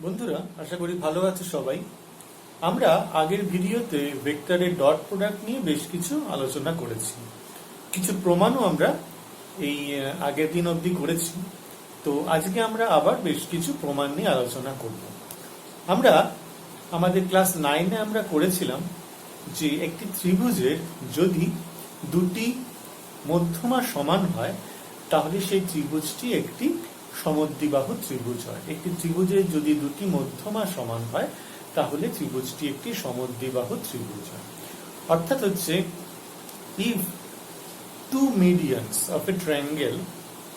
বন্ধুরা, আশা করি ভালো আছে সবাই। আমরা আগের ভিডিওতে ভেক্টরের ডট প্রোডাক্ট নিয়ে বেশ কিছু আলোচনা করেছি, কিছু প্রমাণও আমরা এই আগের দিন অবধি করেছি। তো আজকে আমরা আবার বেশ কিছু প্রমাণ নিয়ে আলোচনা করব। আমরা আমাদের ক্লাস 9-এ আমরা করেছিলাম যে একটি ত্রিভুজের যদি দুটি মধ্যমা সমান হয় তাহলে সেই ত্রিভুজটি একটি সমদ্বিবাহু ত্রিভুজ হয়। একটি ত্রিভুজের যদি দুটি মধ্যমা সমান হয় তাহলে ত্রিভুজটি একটি সমদ্বিবাহু ত্রিভুজ হয়। অর্থাৎ হচ্ছে if two medians of a triangle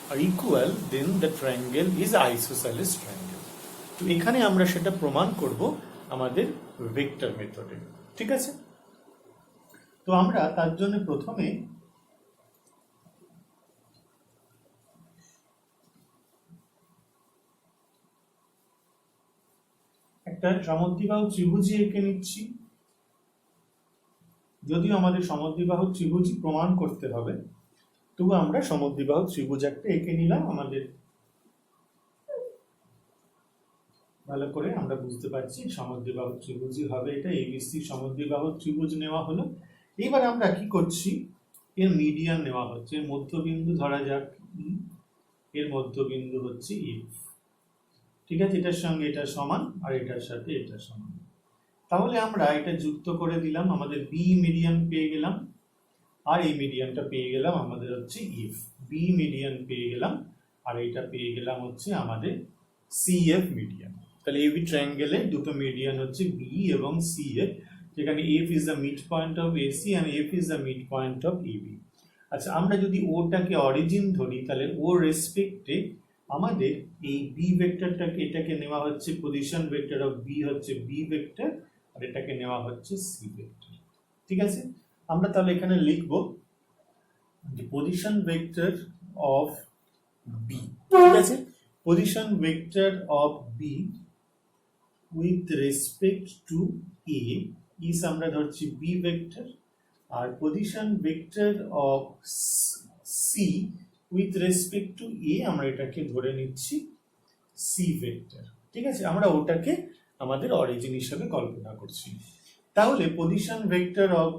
are equal then the triangle is isosceles triangle. তো এখানে আমরা সেটা প্রমাণ করব আমাদের ভেক্টর মেথডে। ঠিক আছে, তো আমরা তার জন্য প্রথমে একটা সমদ্বিবাহু ত্রিভুজই এঁকে নিচ্ছি। যদিও আমাদের সমদ্বিবাহু ত্রিভুজই প্রমাণ করতে হবে, তবু আমরা সমদ্বিবাহু ত্রিভুজ একটা এঁকে নিলাম। আমাদের ভালো করে আমরা বুঝতে পারছি সমদ্বিবাহু ত্রিভুজই হবে এটা। এবিসি সমদ্বিবাহু ত্রিভুজ নেওয়া হলো। এবার আমরা কি করছি, এর মিডিয়ান নেওয়া হচ্ছে, এর মধ্যবিন্দু ধরা যাক এর মধ্যবিন্দু হচ্ছে এফ। ঠিক আছে, এটার সঙ্গে এটা সমান আর এটার সাথে এটা সমান। তাহলে আমরা এটা যুক্ত করে দিলাম, আমাদের বি মিডিয়ান পেয়ে গেলাম, আর এই মিডিয়ানটা পেয়ে গেলাম আমাদের হচ্ছে এফ। বি মিডিয়ান পেয়ে গেলাম আর এটা পেয়ে গেলাম হচ্ছে আমাদের সিএফ মিডিয়ান। তাহলে এবি ট্রায়াঙ্গেলের দুটো মিডিয়ান হচ্ছে বি এবং সিএফ, যেখানে F is the mid point of AC and F is the mid point of AB. আচ্ছা, আমরা যদি ওটাকে অরিজিন ধরি তাহলে ও রেসপেক্টে আমাদের এই বি ভেক্টরটাকে, এটাকে নেওয়া হচ্ছে পজিশন ভেক্টর অফ বি হচ্ছে বি ভেক্টর, আর এটাকে নেওয়া হচ্ছে সি ভেক্টর। ঠিক আছে, আমরা তাহলে এখানে লিখব যে পজিশন ভেক্টর অফ বি। ঠিক আছে, position vector of B with respect to A is আমরা ধরছি বি ভেক্টর, আর position vector of C with respect to A আমরা এটাকে ধরে নিচ্ছি সি ভেক্টর। ঠিক আছে, আমরা ওটাকে আমাদের অরিজিন হিসেবে কল্পনা করছি। তাহলে পজিশন ভেক্টর অফ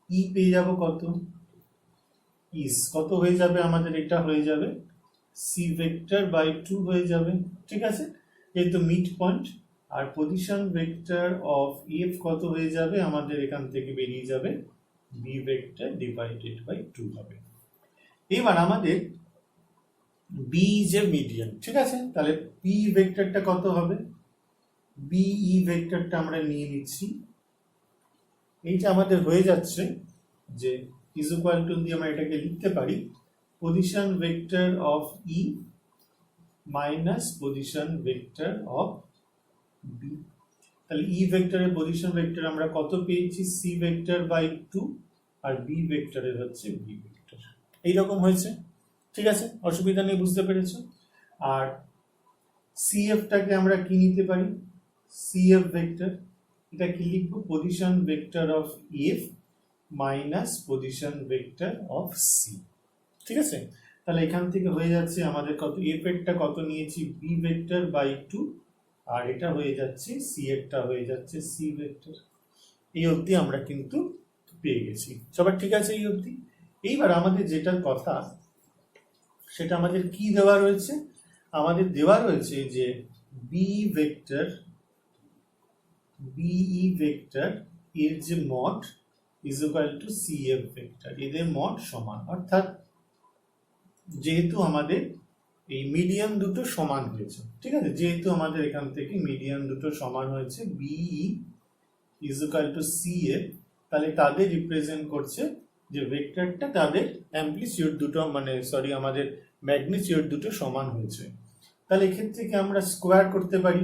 ই পেয়ে যাব কত, ইস কত হয়ে যাবে আমাদের, এটা হয়ে যাবে সি ভেক্টর বাই 2 হয়ে যাবে। ঠিক আছে, যেহেতু মিড পয়েন্ট। আর পজিশন ভেক্টর অফ এফ কত হয়ে যাবে আমাদের, এখান থেকে বেরিয়ে যাবে বি ভেক্টর ডিভাইডেড বাই 2 হবে। এবার আমাদের বি ইজ এ মিডিয়ান। ঠিক আছে, তাহলে বি ভেক্টরটা কত হবে, বিই ভেক্টরটা আমরা নিয়ে নিচ্ছি। এইটা আমাদের হয়ে যাচ্ছে যে ইজ ইকুয়াল টু দিয়ে আমরা এটাকে লিখতে পারি position vector of E minus position vector of B. তাহলে ই ভেক্টরের পজিশন ভেক্টর আমরা কত পেয়েছি, সি ভেক্টর বাই 2, আর বি ভেক্টরের হচ্ছে বি ভেক্টর। এইরকম হয়েছে। ঠিক আছে, অসুবিধা নেই, বুঝতে পেরেছো। আর সিএফটাকে আমরা কি নিতে পারি, সিএফ ভেক্টর, এটা কি লিখবো, position vector of F minus position vector of C. ঠিক আছে, তাহলে এখান থেকে হয়ে যাচ্ছে আমাদের কত, এফ এরটা কত নিয়েছি বি ভেক্টর বাই 2, আর এটা হয়ে যাচ্ছে সি এরটা হয়ে যাচ্ছে সি ভেক্টর। এই অবধি আমরা কিন্তু পেয়ে গেছি। সবার ঠিক আছে এই অবধি? এইবার আমাদের যেটা কথা সেটা আমাদের কি দেওয়া রয়েছে, আমাদের দেওয়া রয়েছে যে বিই ভেক্টর এর যে mod is equal to CF vector, এদের মড সমান। অর্থাৎ যেহেতু আমাদের এই মিডিয়ান দুটো সমান হয়েছে, ঠিক আছে, যেহেতু আমাদের এখান থেকে মিডিয়ান দুটো সমান হয়েছে BE is equal to CF, তাহলে তাদের রিপ্রেজেন্ট করছে যে ভেক্টরটা তাদের অ্যাম্প্লিটিউড দুটো আমাদের ম্যাগনিটিউড দুটো সমান হয়েছে। তাহলে এক্ষেত্রে কি আমরা স্কোয়ার করতে পারি,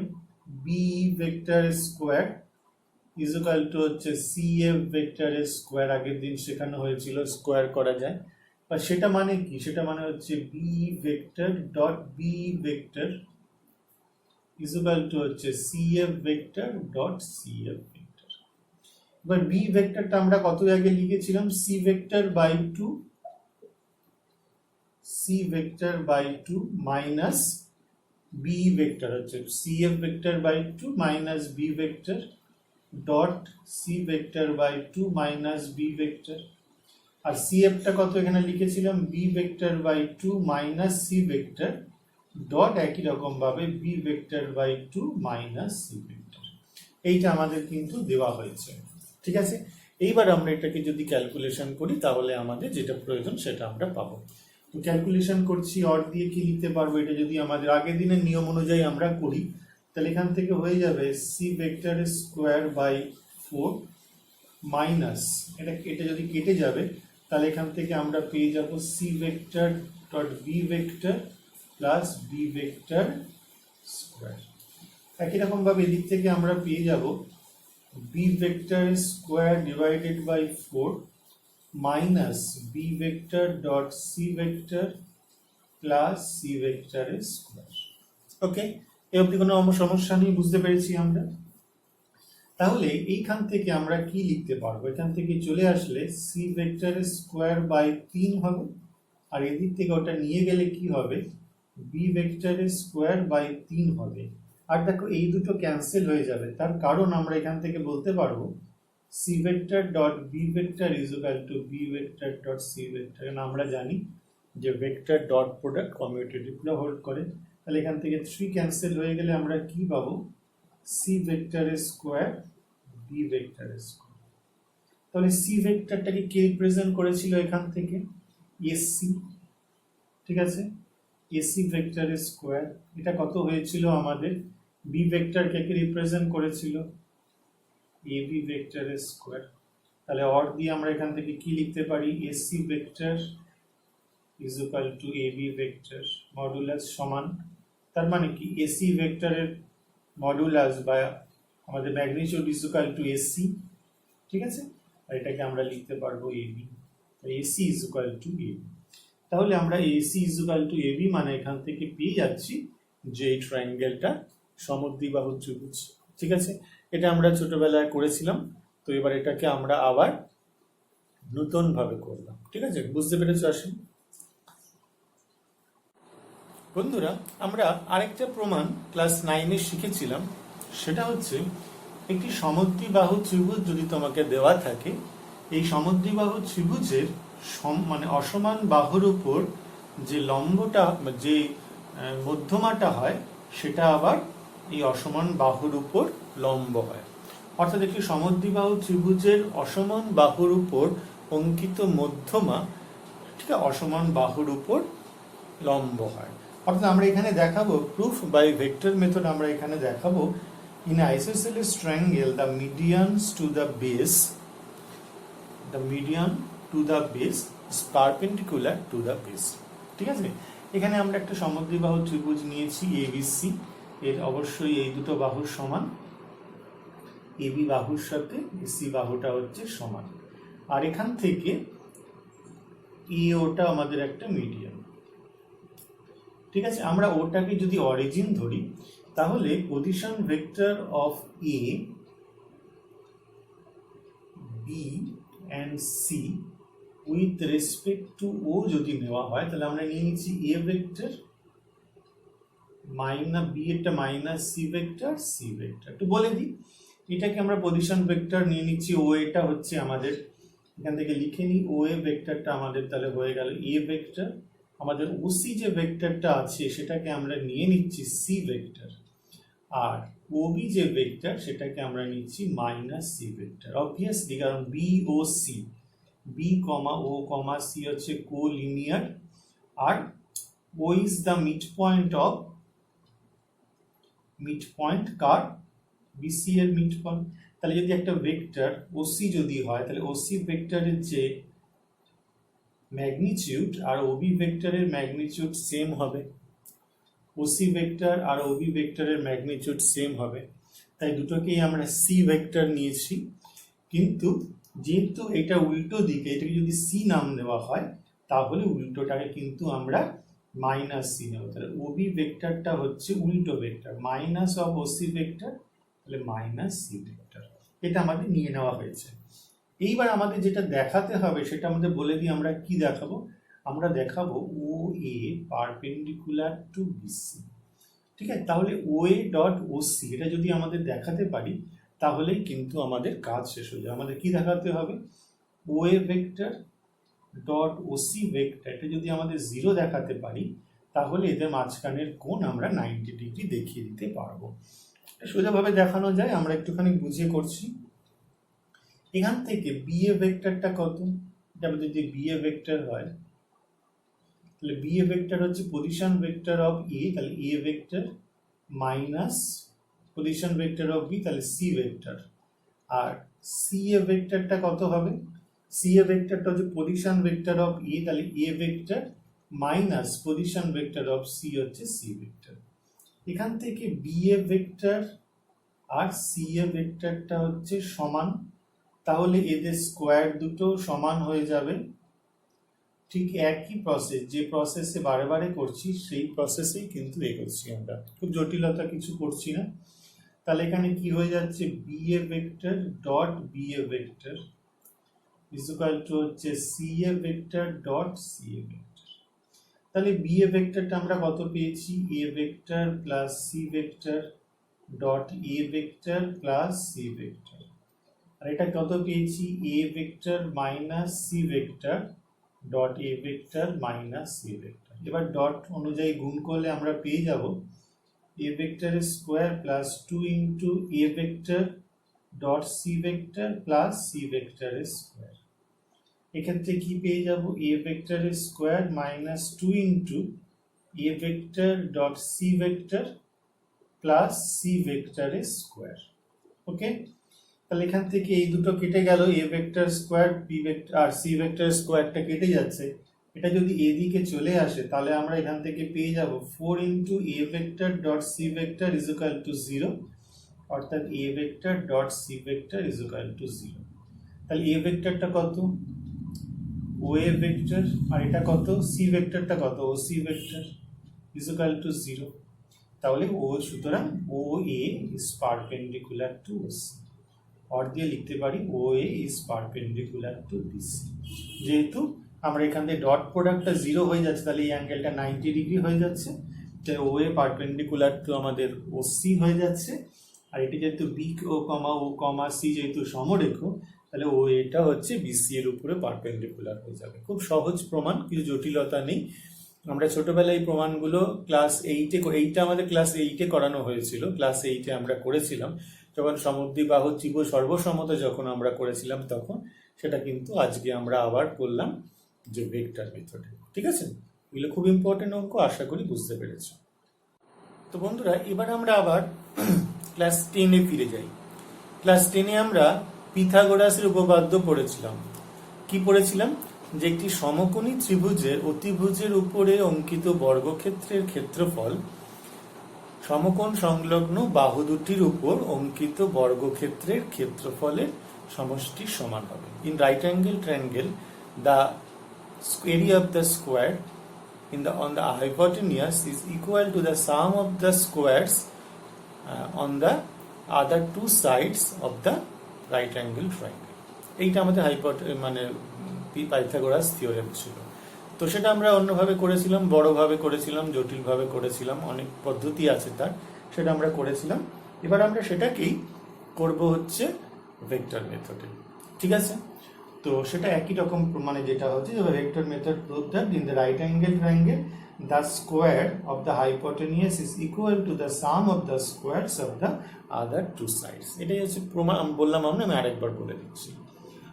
B vector square is equal to হচ্ছে সিএফ ভেক্টর স্কোয়ার। আগের দিন শেখানো হয়েছিল স্কোয়ার করা যায়, বা সেটা মানে কি, সেটা মানে হচ্ছে B vector dot B vector is equal to হচ্ছে CF vector dot CF vector. এবার বি ভেক্টরটা আমরা কত আগে লিখেছিলাম, C vector by 2 minus B vector হচ্ছে C F vector by two minus B vector dot C vector by two minus B vector. আর C এফটা কত এখানে লিখেছিলাম B vector by two minus C vector dot একই রকম ভাবে B vector by two minus C vector. এইটা আমাদের কিন্তু দেওয়া হয়েছে, ঠিক আছে। এইবার আমরা এটাকে যদি ক্যালকুলেশন করি তাহলে আমাদের যেটা প্রয়োজন সেটা আমরা পাবো। তো ক্যালকুলেশন করছি, অর দিয়ে কি লিখতে পারবো, এটা যদি আমাদের আগের দিনের নিয়ম অনুযায়ী আমরা করি তাহলে এখান থেকে হয়ে যাবে C vector square by 4 minus এটা যদি কেটে যাবে তাহলে এখান থেকে আমরা পেয়ে যাব C vector dot B vector plus B vector square. একই রকম ভাবে এদিক থেকে আমরা পেয়ে যাব B vector square divided by 4 minus B vector dot C vector plus C vector square. Okay, এই অবধি কোনো সমস্যা নেই, বুঝতে পেরেছি আমরা। তাহলে এইখান থেকে আমরা কি লিখতে পারবো, এখান থেকে চলে আসলে সি ভেক্টর স্কোয়ার বাই 3 হবে, আর এদিক থেকে ওটা নিয়ে গেলে কি হবে বি ভেক্টর স্কোয়ার বাই 3 হবে। আর দেখো এই দুটো ক্যান্সেল হয়ে যাবে, তার কারণ আমরা এখান থেকে বলতে পারবো C vector dot B vector is equal to B vector dot C vector. আমরা জানি যে ভেক্টর ডট প্রোডাক্ট কমিউটেটিভটা হোল্ড করে, তাহলে এখান থেকে 3 ক্যান্সেল হয়ে গেলে আমরা কি পাবো C vector square B vector square. তাহলে সি ভেক্টরটাকে কে রিপ্রেজেন্ট করেছিল এখান থেকে এসসি, ঠিক আছে, এসি ভেক্টর স্কোয়ার। এটা কত হয়েছিল আমাদের বি ভেক্টরকে কে রিপ্রেজেন্ট করেছিল এ বি ভেক্টর স্কোয়ার। তাহলে অর দিয়ে আমরা এখান থেকে কি লিখতে পারি AC vector is equal to A B vector modulus সমান, তার মানে কি এসি ভেক্টরের মডুলাস বা আমাদের magnitude is equal to AC, ঠিক আছে, আর এটাকে আমরা লিখতে পারবো AB, AC is equal to AB. তাহলে আমরা AC is equal to AB মানে এখান থেকে পেয়ে যাচ্ছি যে এই ট্রায়াঙ্গেলটা সমদ্বিবাহু ত্রিভুজ, ঠিক আছে। এটা আমরা ছোটবেলায় করেছিলাম, তো এবার এটাকে আমরা আবার নতুন ভাবে করলাম, ঠিক আছে, বুঝতে পেরেছো? আসেন বন্ধুরা, আমরা আরেকটা প্রমাণ ক্লাস 9-এ শিখেছিলাম, সেটা হচ্ছে একটি সমদ্বিবাহু ত্রিভুজ যদি তোমাকে দেওয়া থাকে, এই সমদ্বিবাহু ত্রিভুজের মানে অসমান বাহুর উপর যে লম্বটা যে মধ্যমাটা হয় সেটা আবার এই অসমান বাহুর উপর লম্ব হয়। অর্থাৎ একটি সমদ্বিবাহু ত্রিভুজের অসমান বাহুর উপর অঙ্কিত মধ্যমা ঠিক আছে অসমান বাহুর উপর লম্ব হয়। অর্থাৎ আমরা এখানে দেখাবো প্রুফ বাই ভেক্টর মেথড, আমরা এখানে দেখাবো in isosceles triangle the medians to the base is perpendicular to the base, ঠিক আছে। এখানে আমরা একটা সমদ্বিবাহু ত্রিভুজ নিয়েছি ABC, এর অবশ্যই এই দুটো বাহুর সমান, AB বাহুর সাথে AC বাহুটা হচ্ছে সমান, আর এখান থেকে EOটা আমাদের একটা মিডিয়ান, ঠিক আছে। আমরা ওটাকে যদি অরিজিন ধরি তাহলে position vector of A B and C with respect to O যদি নেওয়া হয় তাহলে আমরা নিয়ে নিচ্ছি এ ভেক্টর মাইনাস বি একটা minus C vector C vector. একটু বলে দিই, এটাকে আমরা পজিশন ভেক্টর নিয়ে নিচ্ছি, ও এটা হচ্ছে আমাদের, এখান থেকে লিখে নিই ও এ ভেক্টরটা আমাদের তাহলে হয়ে গেল এ ভেক্টর। আমাদের ওসি যে ভেক্টরটা আছে সেটাকে আমরা নিয়ে নিচ্ছি সি ভেক্টর, আর ওবি যে ভেক্টর সেটাকে আমরা নিচ্ছি মাইনাস সি ভেক্টর। অবভিয়াসলি কারণ B O C, B comma O comma C হচ্ছে কোলিনিয়ার, আর O is the mid point কার বিসি এর মিড পয়েন্ট। তাহলে যদি একটা ভেক্টর ওসি যদি হয় তাহলে ওসি ভেক্টরের যে ম্যাগনিটিউড আর ওবি ভেক্টরের ম্যাগনিটিউড সেম হবে, ওসি ভেক্টর আর ওবি ভেক্টরের ম্যাগনিটিউড সেম হবে, তাই দুটোকেই আমরা সি ভেক্টর নিয়েছি। কিন্তু যেহেতু এটা উল্টো দিকে, এটাকে যদি সি নাম দেওয়া হয় তাহলে উল্টোটাকে কিন্তু আমরা মাইনাস সি নেব, তাহলে ওবি ভেক্টরটা হচ্ছে উল্টো vector minus of OC vector, তাহলে মাইনাস সি ভেক্টর, এটা আমাদের নিয়ে নেওয়া হয়েছে। এইবার আমাদের যেটা দেখাতে হবে সেটা আমাদের বলে দিই, আমরা কি দেখাবো, আমরা দেখাবো ও এ পারপেন্ডিকুলার টু বিসি। ঠিক আছে, তাহলে ওএ ডট ওসি এটা যদি আমাদের দেখাতে পারি তাহলেই কিন্তু আমাদের কাজ শেষ হয়ে যাবে। আমাদের কি দেখাতে হবে, OA vector dot OC vector এটা যদি আমাদের 0 দেখাতে পারি তাহলে এদের মাঝখানের কোণ আমরা 90 ডিগ্রি দেখিয়ে দিতে পারবো। সোজাভাবে দেখানো যায়, আমরা একটুখানি বুঝিয়ে করছি। এখান থেকে বি এ ভেক্টরটা কত, এটা যদি বি এ ভেক্টর হয় তাহলে বি এ ভেক্টর হচ্ছে পজিশন ভেক্টর অফ এ, তাহলে A vector minus position vector of B, তাহলে সি ভেক্টর। আর সি এ ভেক্টরটা কত হবে, সি এ ভেক্টরটা হচ্ছে পজিশন ভেক্টর অফ এ, তাহলে A vector minus position vector of C হচ্ছে সি ভেক্টর। এখান থেকে বি এ ভেক্টর আর সি এ ভেক্টরটা হচ্ছে সমান, তাহলে এদের স্কোয়ার দুটো সমান হয়ে যাবে। ঠিক একই প্রসেস, যে প্রসেসে বারে বারে করছি সেই প্রসেসেই কিন্তু এগোচ্ছি আমরা, খুব জটিলতা কিছু করছি না। তাহলে এখানে কি হয়ে যাচ্ছে, B A vector dot B A vector is equal to হচ্ছে C A vector dot C A vector. তাহলে বি এ ভেক্টরটা আমরা কত পেয়েছি, A vector plus C vector dot A vector plus C vector. আর এটা কত পেয়েছি, A vector minus C vector dot A vector minus C vector. এবার ডট অনুযায়ী গুণ করলে আমরা পেয়ে যাব এ ভেক্টরের স্কোয়ার প্লাস 2 ইন্টু এ vector dot C vector plus C ভেক্টরের স্কোয়ার। এক্ষেত্রে কি পেয়ে যাব, এ ভেক্টরের স্কোয়ার মাইনাস 2 ইন্টু এ vector dot C vector plus C ভেক্টরের স্কোয়ার। ওকে, তাহলে এখান থেকে এই দুটো কেটে গেল, A vector square B vector আর সি ভেক্টর স্কোয়ারটা কেটে যাচ্ছে। এটা যদি এদিকে চলে আসে তাহলে আমরা এখান থেকে পেয়ে যাব 4 into A vector dot C vector is equal to 0, অর্থাৎ a vector dot C vector is equal to 0। তাহলে এ ভেক্টরটা কত, ও এ ভেক্টর, আর এটা কত, সি ভেক্টরটা কত, O C vector is equal to 0। তাহলে ও, সুতরাং O A is perpendicular to O C, or দিয়ে লিখতে পারি O A is perpendicular to BC. যেহেতু আমরা এখান থেকে ডট প্রোডাক্টটা 0 হয়ে যাচ্ছে তাহলে এই অ্যাঙ্গেলটা 90 ডিগ্রি হয়ে যাচ্ছে, তাই ও এ পারপেন্ডিকুলার টু আমাদের ও সি হয়ে যাচ্ছে। আর এটি যেহেতু বি ও কমা সি যেহেতু সমরেখ, তাহলে ও এটা হচ্ছে বিসি এর উপরে পারপেন্ডিকুলার হয়ে যাবে। খুব সহজ প্রমাণ, কিছু জটিলতা নেই। আমরা ছোটবেলায় এই প্রমাণগুলো ক্লাস 8-এ, এইটা আমাদের ক্লাস 8-এ করানো হয়েছিল, ক্লাস 8-এ আমরা করেছিলাম যখন সমদ্বিবাহু ত্রিভুজ সর্বসমতা যখন আমরা করেছিলাম তখন। সেটা কিন্তু আজকে আমরা আবার করলাম যে ভেক্টর মেথডে। ঠিক আছে, এগুলো খুব ইম্পর্টেন্ট অঙ্ক, আশা করি বুঝতে পেরেছ। তো বন্ধুরা, এবার আমরা আবার ক্লাস 10-এ ফিরে যাই। ক্লাস 10-এ আমরা পিথাগোরাসের উপপাদ্য পড়েছিলাম। কি পড়েছিলাম, যে একটি সমকোণী ত্রিভুজের অতিভুজের উপরে অঙ্কিত বর্গক্ষেত্রের ক্ষেত্রফল সমকোণ সংলগ্ন বাহু দুটির উপর অঙ্কিত বর্গক্ষেত্রের ক্ষেত্রফলের সমষ্টির সমান হবে। In right angle triangle the area of the square on the hypotenuse is equal to the sum of the squares on the other two sides of the right angle triangle. এইটা আমাদের মানে পাইথাগোরাস থিওরেম ছিল। তো সেটা আমরা অন্যভাবে করেছিলাম, বড়ভাবে করেছিলাম, জটিলভাবে করেছিলাম, অনেক পদ্ধতি আছে তার, সেটা আমরা করেছিলাম। এবার আমরা সেটাকেই করব হচ্ছে ভেক্টর মেথডে। ঠিক আছে, তো সেটা একই রকম, মানে যেটা হচ্ছে vector method prove that in the right angle triangle the square of the hypotenuse is equal to the sum of the squares of the other two sides. এটাই হচ্ছে প্রমাণ। বললাম আমি আরেকবার বলে দিচ্ছি।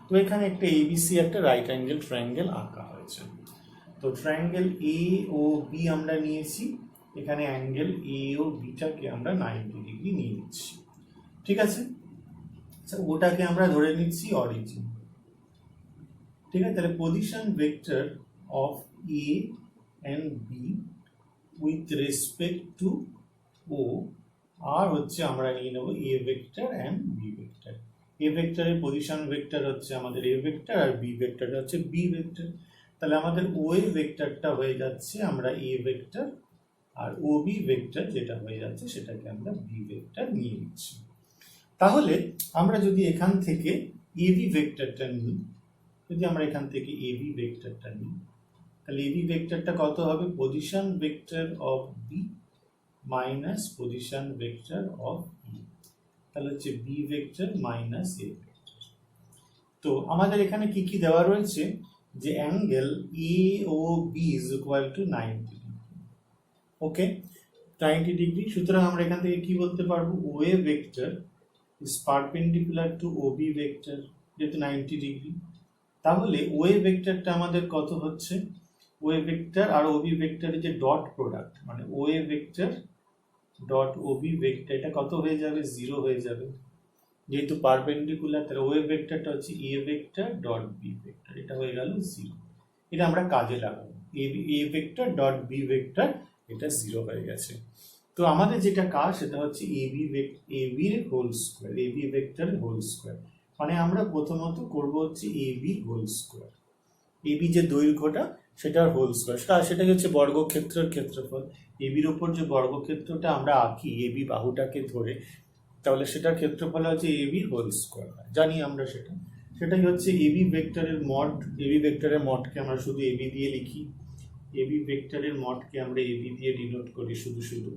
তো এখানে একটা এবিসি একটা রাইট অ্যাঙ্গেল ট্রায়াঙ্গেল আঁকা হয়েছে। তো ট্রায়াঙ্গেল এ ও বি আমরা নিয়েছি, এখানে অ্যাঙ্গেল এ ও বিটাকে আমরা 90 ডিগ্রি নিয়ে নিচ্ছি। ঠিক আছে, আচ্ছা ওটাকে আমরা ধরে নিচ্ছি অরিজিন। ঠিক আছে, তাহলে position vector of A and B with respect to O, আর হচ্ছে আমরা নিয়ে নেব A vector and B vector. A ভেক্টরের পজিশন ভেক্টর হচ্ছে আমাদের এ ভেক্টর, আর বি ভেক্টর হচ্ছে বি ভেক্টর। তাহলে আমাদের ও এ ভেক্টরটা হয়ে যাচ্ছে আমরা এ ভেক্টর, আর ও বি ভেক্টর যেটা হয়ে যাচ্ছে সেটাকে আমরা বি ভেক্টর নিয়ে নিচ্ছি। তাহলে আমরা যদি এখান থেকে এ বি ভেক্টরটা নিই, যদি আমরা এখান থেকে এ বি ভেক্টরটা নিই, তাহলে এ বি ভেক্টরটা কত হবে, position vector of B minus position vector of A, তাহলে হচ্ছে বি ভেক্টর মাইনাস এ ভেক্টর। তো আমাদের এখানে কি কি দেওয়া রয়েছে, যে angle A O B is equal to 90 degree. Okay, 90 degree. সুতরাং আমরা এখান থেকে কি বলতে পারবো, O A vector is perpendicular to O B vector, যেহেতু 90 ডিগ্রি। তাহলে ও এ ভেক্টরটা আমাদের কত হচ্ছে, ও এ ভেক্টর আর ও বি ভেক্টরের যে ডট প্রোডাক্ট, মানে O A vector dot O B vector, এটা কত হয়ে যাবে, 0 হয়ে যাবে, যেহেতু পারপেন্ডিকুলার। তাহলে ও এ ভেক্টরটা হচ্ছে a vector dot B vector, এটা হয়ে গেল 0। এটা আমরা কাজে লাগাবো, a vector dot B vector, এটা 0 হয়ে গেছে। তো আমাদের যেটা কাজ সেটা হচ্ছে এ বি এর হোল স্কোয়ার, এ বি ভেক্টরের হোল স্কোয়ার, মানে আমরা প্রথমত করব হচ্ছে A B whole square, A B যে দৈর্ঘ্যটা সেটার হোল স্কোয়ার, সেটা হচ্ছে বর্গক্ষেত্রের ক্ষেত্রফল। এ বির ওপর যে বর্গক্ষেত্রটা আমরা আঁকি এ বি বাহুটাকে ধরে, তাহলে সেটার ক্ষেত্রফল হচ্ছে এ বি হোল স্কোয়ার, জানি আমরা সেটাই হচ্ছে এ বি ভেক্টরের মড। এ বি ভেক্টরের মডকে আমরা শুধু এ বি দিয়ে লিখি, এ বি ভেক্টরের মডকে আমরা এ বি দিয়ে ডিনোট করি শুধু,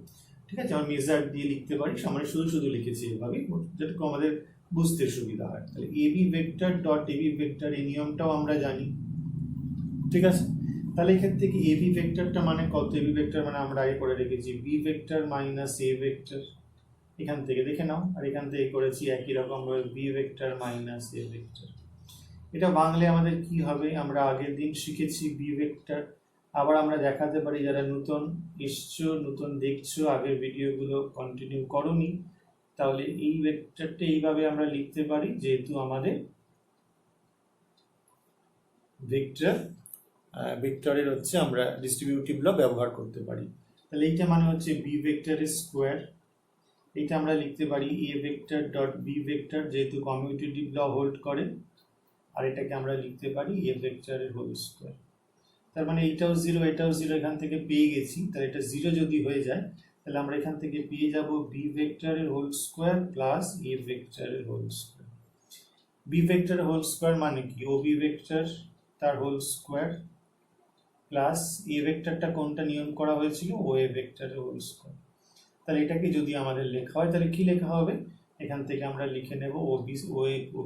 ঠিক আছে। আমরা মেজার দিয়ে লিখতে পারি, আমরা শুধু লিখেছি এভাবেই, যেটুকু আমাদের বুঝতে সুবিধা হয়। তাহলে A B vector dot A B vector, এই নিয়মটাও আমরা জানি, ঠিক আছে। তাহলে এখান থেকে এ বি ভেক্টরটা মানে কত, এ বি ভেক্টর মানে আমরা আগে করে রেখেছি বি ভেক্টর মাইনাস এ ভেক্টর, এখান থেকে দেখে নাও। আর এখান থেকে করেছি একই রকম ভাবে বি ভেক্টর মাইনাস এ ভেক্টর। এটা বাংলা আমাদের কি হবে, আমরা আগের দিন শিখেছি বি ভেক্টর। আবার আমরা দেখাতে পারি, যারা নতুন এসছো, নতুন দেখছো, আগের ভিডিওগুলো কন্টিনিউ করোনি, তাহলে এই ভেক্টরটা এইভাবে আমরা লিখতে পারি, যেহেতু আমাদের ভেক্টরের হচ্ছে আমরা ডিস্ট্রিবিউটিভ ল ব্যবহার করতে পারি। তাহলে এইটা মানে হচ্ছে বি ভেক্টরের স্কোয়ার, এটা আমরা লিখতে পারি a vector dot B vector, যেহেতু কমিউটেটিভ ল হোল্ড করে। আর এটাকে আমরা লিখতে পারি এ ভেক্টরের হোল স্কোয়ার। তার মানে এটাও 0, এটাও 0, এখান থেকে পেয়ে গেছি। তাহলে এটা 0 যদি হয়ে যায়, তাহলে আমরা এখান থেকে পেয়ে যাব বি ভেক্টরের হোল স্কোয়ার প্লাস এ ভেক্টরের হোল স্কোয়ার। বি ভেক্টরের হোল স্কোয়ার মানে কি, ও বি ভেক্টর তার হোল স্কোয়ার প্লাস এ ভেক্টরটা কোনটা নিয়ম করা হয়েছিল, ও এ ভেক্টরের হোল স্কোয়ার। তাহলে এটাকে যদি আমাদের লেখা হয়, তাহলে কি লেখা হবে, এখান থেকে আমরা লিখে নেব O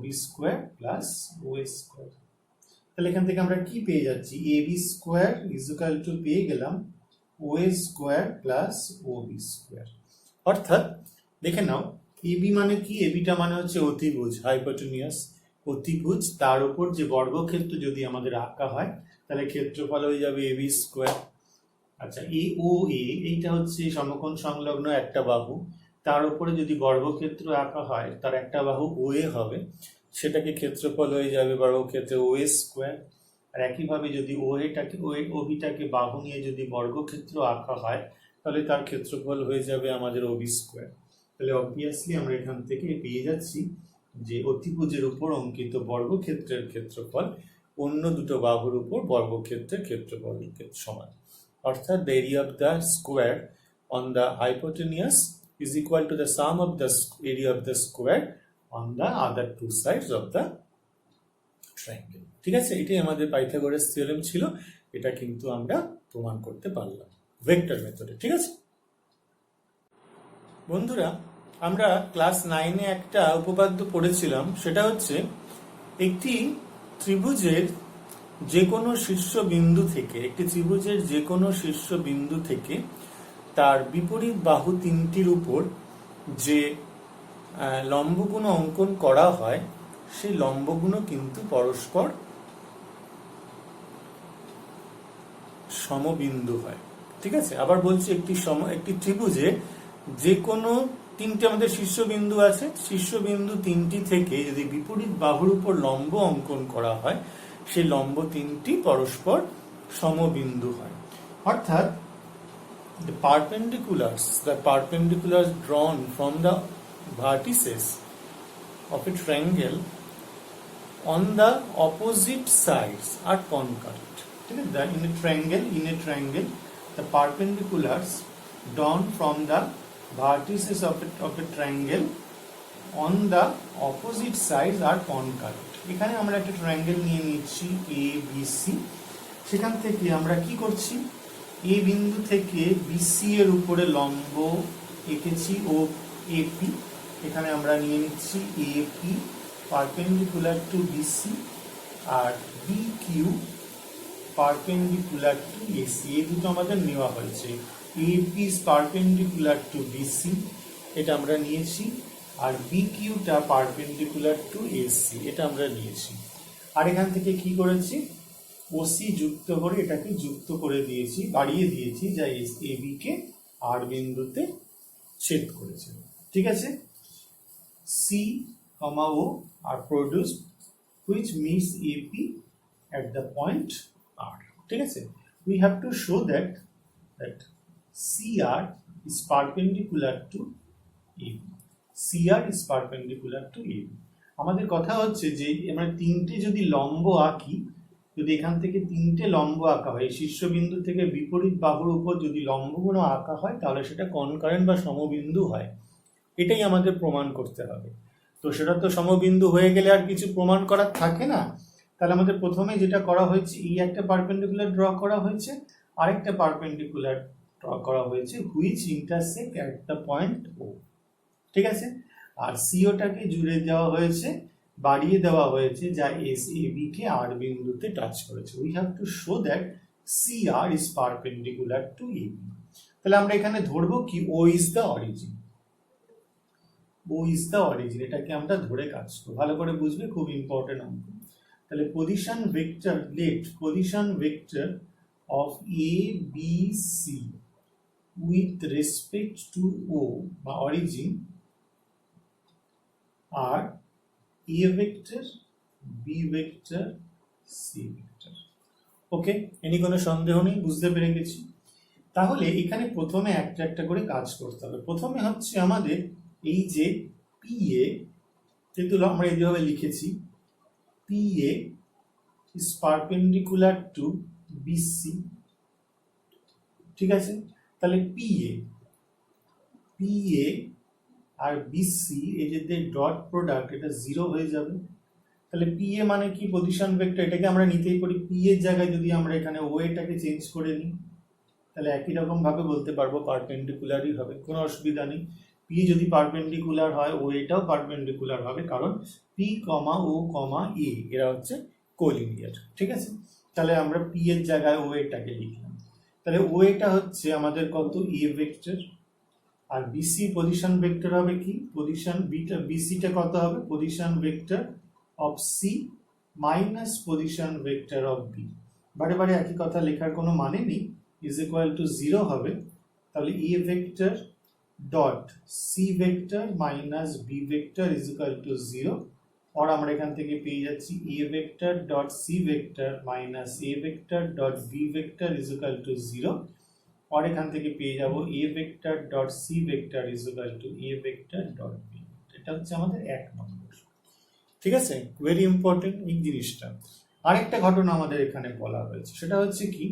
B square plus O A square. তাহলে এখান থেকে আমরা কি পেয়ে যাচ্ছি, A B square is equal to পেয়ে গেলাম O A square plus O B square. অর্থাৎ দেখে নাও, এ বি মানে কি, এ বিটা মানে হচ্ছে অতিভুজ, হাইপোটেনিয়াস অতিভুজ, তার উপর যে বর্গক্ষেত্র যদি আমাদের আঁকা হয়, তাহলে ক্ষেত্রফল হয়ে যাবে এ বি স্কোয়ার। আচ্ছা, এ ও এ, এইটা হচ্ছে সমকোণ সংলগ্ন একটা বাহু, তার উপরে যদি বর্গক্ষেত্র আঁকা হয়, তার একটা বাহু ও এ হবে, সেটাকে ক্ষেত্রফল হয়ে যাবে বর্গক্ষেত্রে ও এ স্কোয়ার। আর একইভাবে যদি ও বিটাকে বাহু নিয়ে যদি বর্গক্ষেত্র আঁকা হয়, তাহলে তার ক্ষেত্রফল হয়ে যাবে আমাদের ও বি স্কোয়ার। তাহলে অবভিয়াসলি আমরা এখান থেকে পেয়ে যাচ্ছি যে অতিভুজের উপর অঙ্কিত বর্গক্ষেত্রের ক্ষেত্রফল অন্য দুটো বাহুর উপর বর্গক্ষেত্রের ক্ষেত্রফলের সমান। অর্থাৎ the area of the square on the hypotenuse is equal to the sum of the area of the square on the other two sides of the triangle. ঠিক আছে, এটাই আমাদের পাইথাগোরাস থিওরেম ছিল, এটা কিন্তু আমরা প্রমাণ করতে পারলাম ভেক্টর মেথডে। ঠিক আছে বন্ধুরা, আমরা ক্লাস 9-এ একটা উপপাদ্য পড়েছিলাম, সেটা হচ্ছে একটি ত্রিভুজের যে কোনো শীর্ষবিন্দু থেকে, একটি ত্রিভুজের যে কোনো শীর্ষবিন্দু থেকে তার বিপরীত বাহু তিনটির উপর যে লম্বগুণ অঙ্কন করা হয়, সেই লম্বগুণ কিন্তু পরস্পর সমবিন্দু হয়। ঠিক আছে, আবার বলছি, একটি ত্রিভুজে যে কোনো তিনটে আমাদের শীর্ষবিন্দু আছে, শীর্ষবিন্দু তিনটি থেকে যদি বিপরীত বাহুর উপর লম্ব অঙ্কন করা হয়, সেই লম্ব তিনটি পরস্পর সমবিন্দু হয়। অর্থাৎ the perpendiculars drawn from the vertices of a triangle on the opposite sides are concurrent. In a triangle, the perpendiculars drawn from the vertices of a triangle on the opposite sides are concurrent. এখানে আমরা একটা triangle নিয়ে নিচ্ছি এ B C, সেখান থেকে আমরা কি করছি, এই বিন্দু থেকে বিসি এর উপরে লম্ব এঁকেছি ও এপি, এখানে আমরা নিয়ে নিচ্ছি এপি পারপেন্ডিকুলার টু বিসি আর B Q perpendicular to AC, এই দুটো আমাদের নেওয়া হয়েছে। AP is perpendicular to BC, এটা আমরা নিয়েছি, আর বি কিউটা পারপেন্ডিকুলার টু এসি, এটা আমরা নিয়েছি। আর এখান থেকে কি করেছি, ওসি যুক্ত করে এটাকে যুক্ত করে দিয়েছি, বাড়িয়ে দিয়েছি, যা এবি কে আর বিন্দুতে ছেদ করেছে। ঠিক আছে, সি কমা ও আর produce which meets AP at the point R. ঠিক আছে, we have to show that CR is perpendicular to AB. CR is perpendicular to AB. আমাদের কথা হচ্ছে যে আমরা তিনটে যদি লম্ব আঁকি, যদি এখান থেকে তিনটে লম্ব আঁকা হয়, শীর্ষবিন্দু থেকে বিপরীত বাহুর উপর যদি লম্বগুলো আঁকা হয়, তাহলে সেটা কনকারেন্ট বা সমবিন্দু হয়। এটাই আমাদের প্রমাণ করতে হবে। তো সেটা তো সমবিন্দু হয়ে গেলে আর কিছু প্রমাণ করার থাকে না। তাহলে আমাদের প্রথমে যেটা করা হয়েছে, এই একটা পারপেন্ডিকুলার ড্র করা হয়েছে, আরেকটা পারপেন্ডিকুলার ড্র করা হয়েছে which intersect at the point O. ঠিক আছে, আর সিওটাকে জুড়ে দেওয়া হয়েছে, বাড়িয়ে দেওয়া হয়েছে, যা এস এ বি কে আর বিন্দুতে টাচ করেছে। We have to show that C R is perpendicular to A B. তাহলে আমরা এখানে ধরবো কি, O is the origin. O is the origin, এটাকে আমরা ধরে কাজ করবো। ভালো করে বুঝবে, খুব ইম্পর্টেন্ট অঙ্ক। তাহলে position vector, let position vector of A B C with respect to O বা অরিজিন আর A vector, B vector, C vector. Okay, any কোনো সন্দেহ নেই, বুঝতে পেরে গেছি। তাহলে এখানে প্রথমে একটা একটা করে কাজ করতে হবে। প্রথমে হচ্ছে আমাদের এই যে পি এ, যেহেতু আমরা এইভাবে লিখেছি, PA is perpendicular to BC। ঠিক আছে, তাহলে PA আর BC এই যে ডট প্রোডাক্ট, এটা 0 হয়ে যাবে। তাহলে PA মানে কি, পজিশন ভেক্টর, এটাকে আমরা নিতেই পারি। P এর জায়গায় যদি আমরা এখানে ও এটাকে চেঞ্জ করে নিই, তাহলে একই রকম ভাবে বলতে পারবো পারপেন্ডিকুলারই হবে, কোনো অসুবিধা নেই। পি যদি পারপেন্ডিকুলার হয়, ও এটাও পারপেন্ডিকুলার হবে, কারণ পি কমা ও কমা এ এরা হচ্ছে কোলিনিয়ার। ঠিক আছে, তাহলে আমরা পি এর জায়গায় ও এটাকে লিখলাম। তাহলে ও এটা হচ্ছে আমাদের কত, এ ভেক্টর, আর বিসি পজিশন ভেক্টর হবে কি, পজিশন বিটা, বিসিটা কত হবে, position vector of C minus position vector of B. বারে বারে একই কথা লেখার কোনো মানে নেই, is equal to 0 হবে। তাহলে a vector dot c vector minus b vector is equal to 0, और আমরা এখান থেকে পেয়ে যাচ্ছি a vector dot c vector minus a vector dot b vector is equal to 0, और এখান থেকে পেয়ে যাব a vector dot c vector is equal to a vector dot b। এটা হচ্ছে আমাদের এক নম্বর। ঠিক আছে, ভেরি ইম্পর্টেন্ট এই জিনিসটা। আরেকটা ঘটনা আমাদের এখানে বলা হয়েছে, সেটা হচ্ছে কি,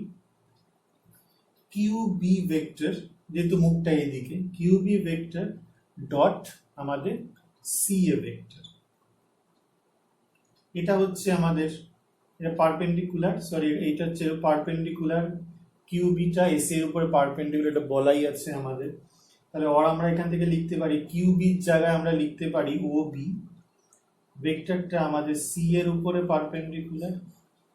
কিউ বি ভেক্টর, যেহেতু মুখটা এদিকে, কিউ বি ভেক্টর ডট আমাদের সি এ ভেক্টর, এটা হচ্ছে আমাদের, এটা পারপেন্ডিকুলার, সরি এটা হচ্ছে পারপেন্ডিকুলার, কিউ বিটা এস এর উপরে পারপেন্ডিকুলার, এটা বলাই আছে আমাদের। তাহলে ওর আমরা এখান থেকে লিখতে পারি, কিউ বির জায়গায় আমরা লিখতে পারি ও বি, ভেক্টরটা আমাদের সি এর উপরে পারপেন্ডিকুলার,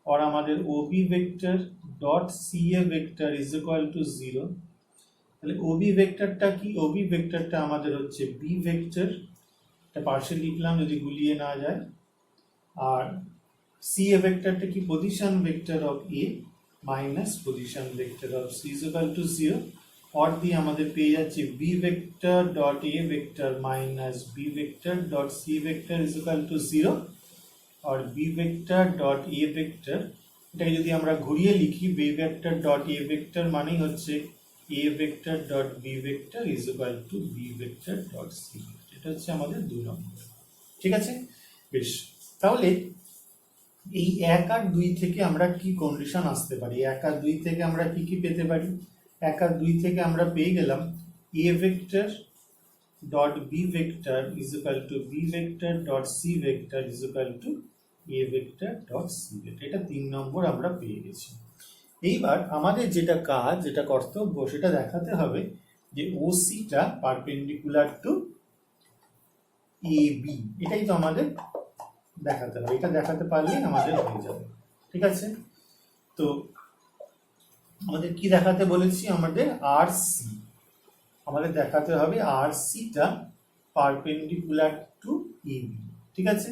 और আমাদের OB vector dot CA vector is equal to 0। তাহলে OB ভেক্টরটা কি, OB ভেক্টরটা আমাদের হচ্ছে B ভেক্টর, এটা পাশে লিখলাম যদি গুলিয়ে না যায়, আর CA ভেক্টরটা কি, position vector of A minus position vector of C is equal to 0, और দিয়ে আমাদের পেয়ে যাচ্ছে B vector dot A vector minus B vector dot C vector is equal to 0, और b vector dot a vector, এটাকে যদি আমরা ঘুরিয়ে লিখি, b vector dot a vector মানেই হচ্ছে a vector dot b vector is equal two b vector dot c vector. এটা হচ্ছে আমাদের 2 নম্বর। ঠিক আছে, বেশ। তাহলে এই 1 আর 2 থেকে আমরা কি কন্ডিশন আসতে পারি, 1 আর 2 থেকে আমরা কি কি পেতে পারি, 1 আর 2 থেকে আমরা পেয়ে গেলাম a vector dot b vector is equal two b vector dot c vector is equal two a vector dot c vector. এটা 3 নম্বর আমরা পেয়ে গেছি। এইবার আমাদের যেটা কাজ, যেটা কর্তব্য, সেটা দেখাতে হবে যে ওসিটা পারপেন্ডিকুলার টু এ বি, এটাই তো আমাদের দেখাতে হবে। এটা দেখাতে পারলেই আমাদের হয়ে যাবে। ঠিক আছে, তো আমাদের কি দেখাতে বলেছি, আমাদের আর সি, আমাদের দেখাতে হবে আর সিটা পারপেন্ডিকুলার টু এ বি। ঠিক আছে,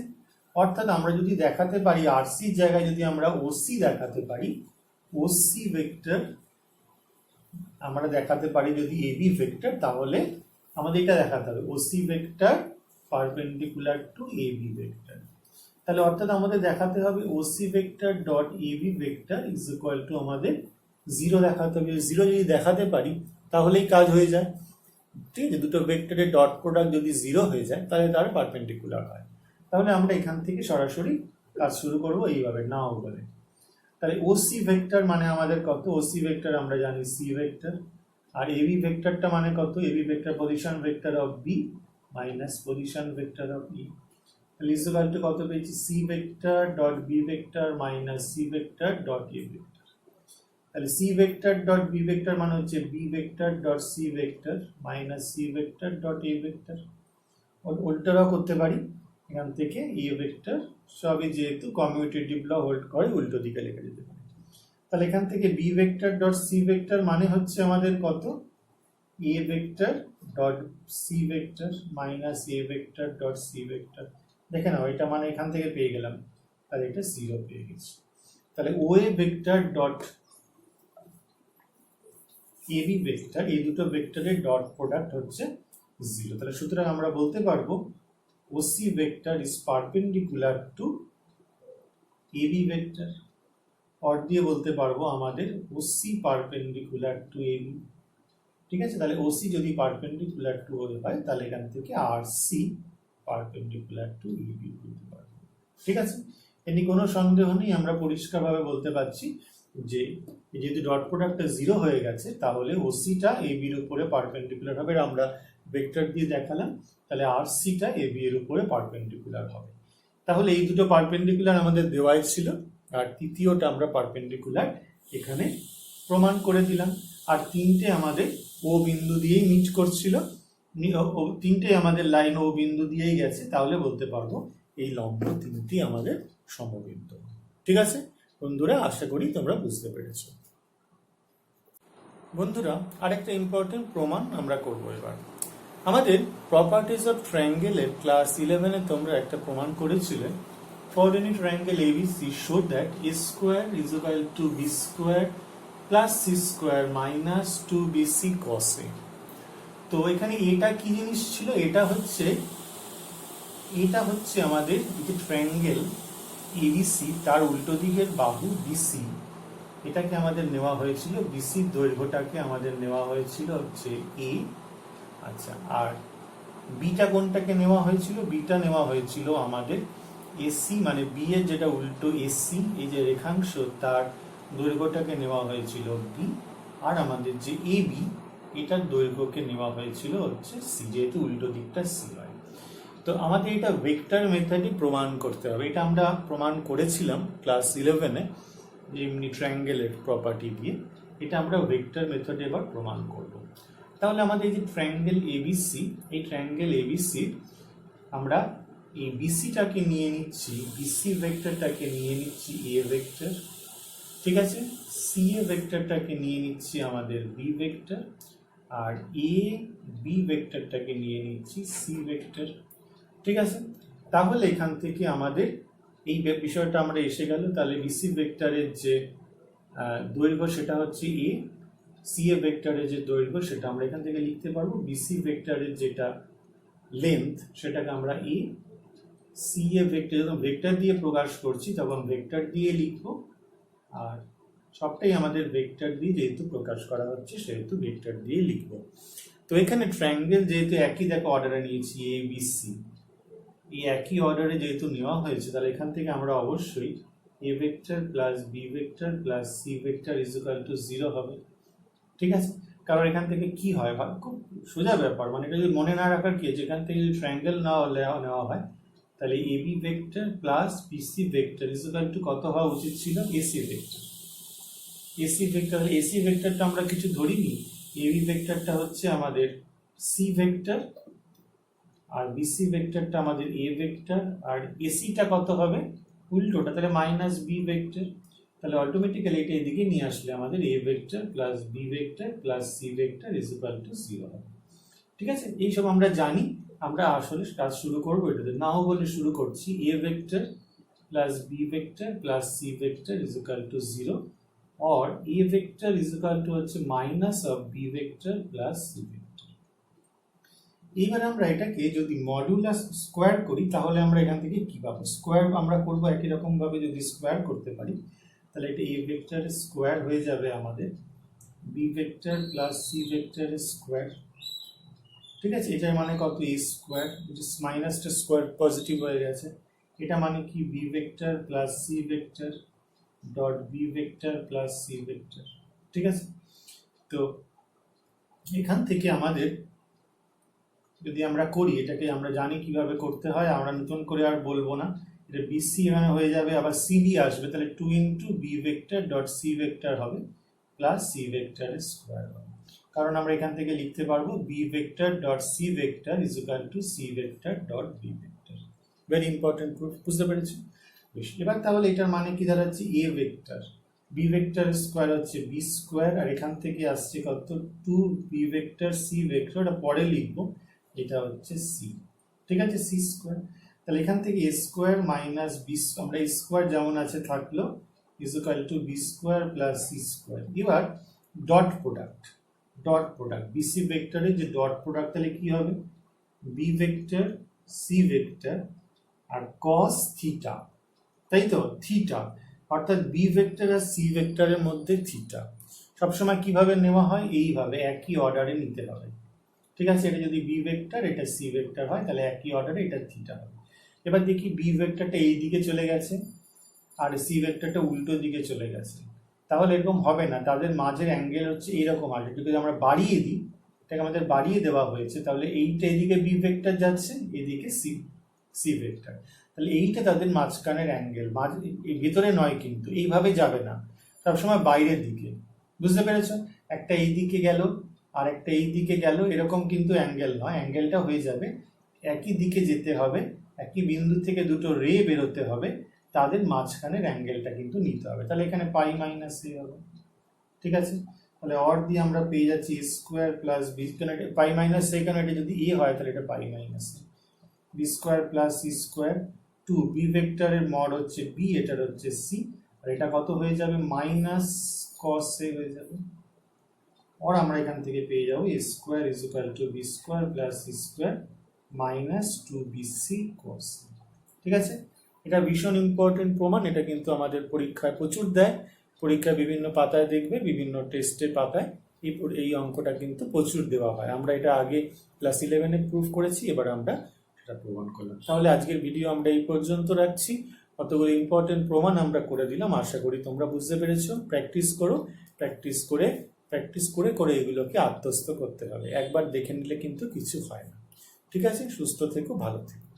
অর্থাৎ আমরা যদি দেখাতে পারি আর সির জায়গায় যদি আমরা ওসি দেখাতে পারি, ওসি ভেক্টর আমরা দেখাতে পারি যদি এ বি ভেক্টর, তাহলে আমাদের এটা দেখাতে হবে OC vector perpendicular to A B vector. তাহলে অর্থাৎ আমাদের দেখাতে হবে OC vector dot A B vector is equal to আমাদের 0 দেখাতে হবে। 0 যদি দেখাতে পারি তাহলেই কাজ হয়ে যায়। ঠিক আছে, দুটো ভেক্টরের ডট প্রোডাক্ট যদি 0 হয়ে যায় তাহলে তারা পারপেন্ডিকুলার হয়। তাহলে আমরা এখান থেকে সরাসরি কাজ শুরু করব এইভাবে, নাও বলে। তাহলে ওসি ভেক্টর মানে আমাদের কত, ওসি ভেক্টর আমরা জানি সি ভেক্টর, আর এবি ভেক্টরটা মানে কত, AB vector position vector of B minus position vector of A. তাহলে ইজ ইকুয়াল টু কত পেয়েছি, C vector dot B vector minus C vector dot A vector. তাহলে C vector dot B vector মানে হচ্ছে B vector dot C vector minus C vector dot A vector. উল্টোটাও করতে পারি, এখান থেকে এ ভেক্টর সবই যেহেতু কমিউটেটিভ ল হোল্ড করে উল্টো দিকে লিখে যেতে পারি। তাহলে এখান থেকে b vector dot C vector মানে হচ্ছে আমাদের কত, a vector dot C vector minus A vector dot C vector. দেখে নাও, এটা মানে এখান থেকে পেয়ে গেলাম, তাহলে এটা 0 পেয়ে গেছি। তাহলে O A vector dot A B vector, এই দুটো ভেক্টরের ডট প্রোডাক্ট হচ্ছে 0। তাহলে সুতরাং আমরা বলতে পারবো OC vector is perpendicular to A B vector, or দিয়ে বলতে পারবো আমাদের OC perpendicular to A B. ঠিক আছে, তাহলে ওসি যদি পারপেন্ডিকুলার টু হয় তাহলে এখান থেকে R C perpendicular to A B বলতে পারবো। ঠিক আছে, এটি কোনো সন্দেহ নেই, আমরা পরিষ্কারভাবে বলতে পারছি যে যেহেতু ডট প্রোডাক্টটা 0 হয়ে গেছে তাহলে ওসিটা এ বির উপরে পারপেন্ডিকুলার হবে। আমরা ভেক্টর দিয়ে দেখালাম, তাহলে আর সিটা এ বি এর উপরে পারপেন্ডিকুলার হবে। তাহলে এই দুটো পারপেন্ডিকুলার আমাদের দেওয়াই ছিল, আর তৃতীয়টা আমরা পারপেন্ডিকুলার এখানে প্রমাণ করে দিলাম। আর তিনটে আমাদের ও বিন্দু দিয়েই মিট করছিল, তিনটে আমাদের লাইন ও বিন্দু দিয়েই গেছে, তাহলে বলতে পারবো এই লম্ব তিনটি আমাদের সমবিন্দু। ঠিক আছে বন্ধুরা, আশা করি তোমরা বুঝতে পেরেছো। বন্ধুরা, আরেকটা ইম্পর্টেন্ট প্রমাণ আমরা করব এবার। আমাদের প্রপার্টিজ অফ ট্রায়াঙ্গেলের ক্লাস 11-এ তোমরা একটা প্রমাণ করেছিলে, for any triangle ABC show that a square is equal to B square plus C square minus 2bc cos a। তো এখানে এটা কি জিনিস ছিল, এটা হচ্ছে আমাদের যে ট্রায়াঙ্গেল এবিসি তার উল্টো দিকের বাহু বিসি, এটাকে আমাদের নেওয়া হয়েছিল, বিসির দৈর্ঘ্যটাকে আমাদের নেওয়া হয়েছিল হচ্ছে এ। আচ্ছা, আর বিটা কোনটাকে নেওয়া হয়েছিল, বিটা নেওয়া হয়েছিল আমাদের এসি, মানে বি এর যেটা উল্টো এসি, এই যে রেখাংশ তার দৈর্ঘ্যটাকে নেওয়া হয়েছিল বি, আর আমাদের যে এ বি এটার দৈর্ঘ্যকে নেওয়া হয়েছিল হচ্ছে সি, যেহেতু উল্টো দিকটা সি হয়। তো আমাদের এটা ভেক্টর মেথডে প্রমাণ করতে হবে। এটা আমরা প্রমাণ করেছিলাম ক্লাস 11-এ, এমনি ট্রায়াঙ্গেলের প্রপার্টি দিয়ে। এটা আমরা ভেক্টর মেথডে এবার প্রমাণ করব। তাহলে আমাদের এই যে ট্রায়াঙ্গেল এবিসি, এই ট্রায়াঙ্গেল এবিসি আমরা এই বিসিটাকে নিয়ে নিচ্ছি, বিসি ভেক্টরটাকে নিয়ে নিচ্ছি এ ভেক্টর। ঠিক আছে, সি এ ভেক্টরটাকে নিয়ে নিচ্ছি আমাদের b vector, R A B ভেক্টরটাকে নিয়ে নিচ্ছি সি ভেক্টর। ঠিক আছে, তাহলে এখান থেকে আমাদের এই বিষয়টা আমরা এসে গেল। তাহলে বিসি ভেক্টরের যে দৈর্ঘ্য সেটা হচ্ছে এ, সি এ ভেক্টরের যে দৈর্ঘ্য সেটা আমরা এখান থেকে লিখতে পারবো, বিসি ভেক্টরের যেটা লেন্থ সেটাকে আমরা এ, সি এ ভেক্টর যখন ভেক্টর দিয়ে প্রকাশ করছি তখন ভেক্টর দিয়ে লিখবো, আর সবটাই আমাদের ভেক্টর দিয়ে যেহেতু প্রকাশ করা হচ্ছে সেহেতু ভেক্টর দিয়ে লিখবো। তো এখানে ট্রায়াঙ্গেল যেহেতু একই দেখো অর্ডারে নিয়েছি এ বি সি, এই একই অর্ডারে যেহেতু নেওয়া হয়েছে তাহলে এখান থেকে আমরা অবশ্যই a vector plus B vector plus C vector is equal to 0 হবে। ঠিক আছে, কারণ এখান থেকে কি হয়, খুব সোজা ব্যাপার, মানে এটা যদি মনে না রাখার কি, যেখান থেকে যদি ট্রায়াঙ্গেল নেওয়া হয় তাহলে A B vector plus BC vector is equal to কত হওয়া উচিত ছিল, AC vector. AC vector, AC ভেক্টরটা আমরা কিছু ধরিনি, এবি ভেক্টরটা হচ্ছে আমাদের সি ভেক্টর, আর বিসি ভেক্টরটা আমাদের এ ভেক্টর, আর এসিটা কত হবে উল্টোটা, তাহলে মাইনাস বি ভেক্টর। তাহলে অটোমেটিক্যালি এটা এদিকে নিয়ে আসলে আমাদের A vector plus B vector plus C vector is equal to 0 হবে। ঠিক আছে, এইসব আমরা জানি। আমরা আসলে কাজ শুরু করবো এটাতে, নাও বলে শুরু করছি। A vector plus B vector plus C vector is equal to 0, or a vector is equal to হচ্ছে minus of b vector plus C vector. এইবার আমরা এটাকে যদি মডুলাস স্কোয়ার করি তাহলে আমরা এখান থেকে কি পাবো? স্কোয়ার আমরা করবো একই রকম ভাবে, যদি স্কোয়ার করতে পারি তাহলে এটা এ ভেক্টর স্কোয়ার হয়ে যাবে আমাদের b vector plus C vector square. ঠিক আছে, এটার মানে কত? এ স্কোয়ার, মাইনাসটা স্কোয়ার পজিটিভ হয়ে গেছে। এটা মানে কি? B vector plus C vector dot B vector plus C vector. ঠিক আছে, তো এখান থেকে আমাদের যদি আমরা করি, এটাকে আমরা জানি কিভাবে করতে হয়, আমরা নতুন করে আর বলবো না। এটা বিসি এখানে হয়ে যাবে, আবার সিডি আসবে, তাহলে 2 into b vector dot C vector হবে প্লাস সি ভেক্টর স্কোয়ার হবে। কারণ আমরা এখান থেকে লিখতে পারবো b vector dot C vector is equal to c vector dot B vector. Very important proof, বুঝতে পেরেছি? বেশ, এবার তাহলে এটার মানে কি দাঁড়াচ্ছে? A vector B vector square হচ্ছে বি স্কোয়ার, আর এখান থেকে আসছে কত? 2 বি ভেক্টর সি ভেক্টর, এটা পরে লিখবো, এটা হচ্ছে সি। ঠিক আছে, সি স্কোয়ার। তাহলে এখান থেকে এ স্কোয়ার মাইনাস বি, আমরা স্কোয়ার যেমন আছে থাকলো is equal to B square plus C square. এবার dot product, dot product BC ভেক্টরের যে ডট প্রোডাক্ট, তাহলে কি হবে? বি ভেক্টর সি ভেক্টর আর কস থিটা, তাই তো? থিটা, অর্থাৎ বি ভেক্টর আর সি ভেক্টরের মধ্যে থিটা সবসময় কিভাবে নেওয়া হয়? এইভাবে, একই অর্ডারে নিতে হবে। ঠিক আছে, এটা যদি বি ভেক্টর এটা সি ভেক্টর হয় তাহলে একই অর্ডারে এটা থিটা হবে। এবার দেখি বি ভেক্টরটা এই দিকে চলে গেছে আর সি ভেক্টরটা উল্টো দিকে চলে গেছে, তাহলে এরকম হবে না, তাদের মাঝের অ্যাঙ্গেল হচ্ছে এইরকম আসবে। যদি আমরা বাড়িয়ে দিই, এটাকে আমাদের বাড়িয়ে দেওয়া হয়েছে, তাহলে এইটা এদিকে বি ভেক্টর যাচ্ছে, এদিকে সি ভেক্টর, তাহলে এইটা তাদের মাঝখানের অ্যাঙ্গেল, ভেতরে নয় কিন্তু, এইভাবে যাবে না, সবসময় বাইরের দিকে। বুঝতে পেরেছ? একটা এই দিকে গেল আর একটা এই দিকে গেল, এরকম কিন্তু অ্যাঙ্গেল নয়, অ্যাঙ্গেলটা হয়ে যাবে একই দিকে যেতে হবে, একই বিন্দু থেকে দুটো রে বেরোতে হবে, তাদের মাঝখানের অ্যাঙ্গেলটা কিন্তু নিতে হবে। তাহলে এখানে পাই মাইনাস এ হবে। ঠিক আছে, তাহলে অর দিয়ে আমরা পেয়ে যাচ্ছি square plus B, pi minus A, কেন এটা যদি এ হয় তাহলে এটা pi minus A, B square plus C square, 2 B ভেক্টরের মড হচ্ছে বি, এটার হচ্ছে সি, আর এটা কত হয়ে যাবে? মাইনাস কস এ হয়ে যাবে। আর আমরা এখান থেকে পেয়ে যাবো A square is equal to B square plus C square minus 2bc cos। ঠিক আছে, এটা ভীষণ ইম্পর্টেন্ট প্রমাণ, এটা কিন্তু আমাদের পরীক্ষায় প্রচুর দেয়, পরীক্ষায় বিভিন্ন পাতায় দেখবে, বিভিন্ন টেস্টের পাতায় এই অঙ্কটা কিন্তু প্রচুর দেওয়া হয়। আমরা এটা আগে ক্লাস 11-এ প্রুফ করেছি, এবার আমরা সেটা প্রমাণ করলাম। তাহলে আজকের ভিডিও আমরা এই পর্যন্ত রাখছি, কতগুলো ইম্পর্টেন্ট প্রমাণ আমরা করে দিলাম, আশা করি তোমরা বুঝতে পেরেছো। প্র্যাকটিস করো, প্র্যাকটিস করে এগুলোকে আত্মস্থ করতে হবে, একবার দেখে নিলে কিন্তু কিছু হয় না। ঠিক আছে, সুস্থ থেকো, ভালো থেকো।